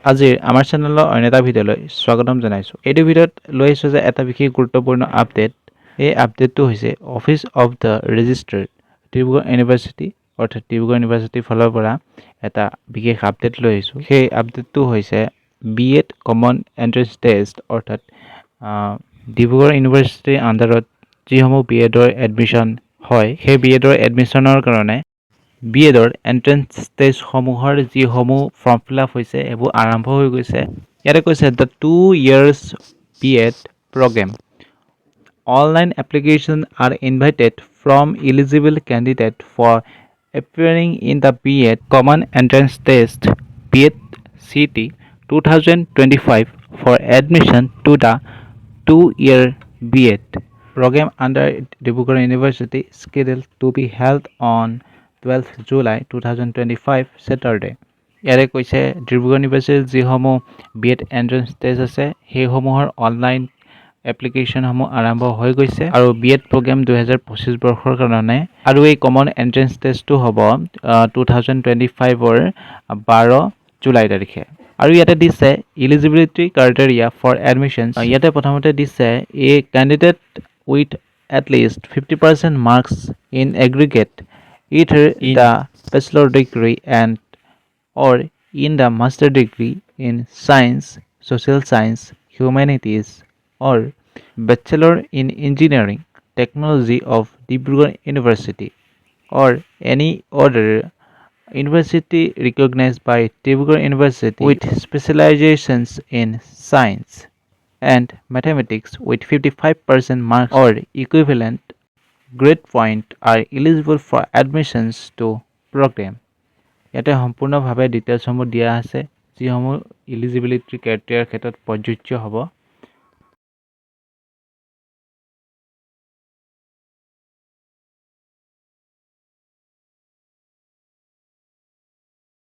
আজিৰ আমাৰ চেনেলৰ অন্য এটা ভিডিঅ'লৈ স্বাগতম জনাইছোঁ। এইটো ভিডিঅ'ত লৈ আহিছোঁ যে এটা বিশেষ গুৰুত্বপূৰ্ণ আপডেট। এই আপডেটটো হৈছে office of the registrar Dibrugarh university অৰ্থাৎ ডিব্ৰুগড় ইউনিভাৰ্চিটিৰ ফালৰ পৰা এটা বিশেষ আপডেট লৈ আহিছোঁ। সেই আপডেটটো হৈছে BEd কমন এণ্ট্ৰেন্স টেষ্ট অৰ্থাৎ ডিব্ৰুগড় ইউনিভাৰ্চিটিৰ আণ্ডাৰত যিসমূহ BEdৰ এডমিশ্যন হয় সেই BEdৰ এডমিশ্যনৰ কাৰণে BEdৰ এণ্ট্ৰেন্স টেষ্টসমূহৰ যিসমূহ ফৰ্ম ফিল আপ হৈছে এইবোৰ আৰম্ভ হৈ গৈছে। ইয়াতে কৈছে the 2 years BEd program. Online applications are invited from eligible candidates for appearing in the BEd Common Entrance Test BEd CT 2025 for admission to the 2-year BEd program under Dibrugarh University scheduled to be held on 12th July 2025 Saturday. ইয়াৰে কৈছে ডিব্ৰুগড় ইউনিভাৰ্চিটিৰ যিসমূহ BEd entrance test আছে সেইসমূহৰ online এপ্লিকেশ্যনসমূহ আৰম্ভ হৈ গৈছে আৰু BEd প্ৰগ্ৰেম 2025 বৰ্ষৰ কাৰণে আৰু এই কমন এণ্ট্ৰেন্স টেষ্টটো হ'ব 2025ৰ 12 জুলাই তাৰিখে। আৰু ইয়াতে দিছে ইলিজিবিলিটি ক্ৰাইটেৰিয়া ফৰ এডমিশ্যনছ। ইয়াতে প্ৰথমতে দিছে এ candidate with at least 50% marks in aggregate either in the bachelor degree and or in the master degree in science, social science, humanities or bachelor in engineering technology of Dibrugarh University or any other university recognized by Dibrugarh University with specializations in science and mathematics with 55% marks or equivalent grade point are eligible for admissions to program. ইয়াতে সম্পূৰ্ণভাৱে ডিটেইলছসমূহ দিয়া আছে যিসমূহ eligibility ক্ৰাইটেৰিয়াৰ ক্ষেত্ৰত প্ৰযোজ্য হ'ব।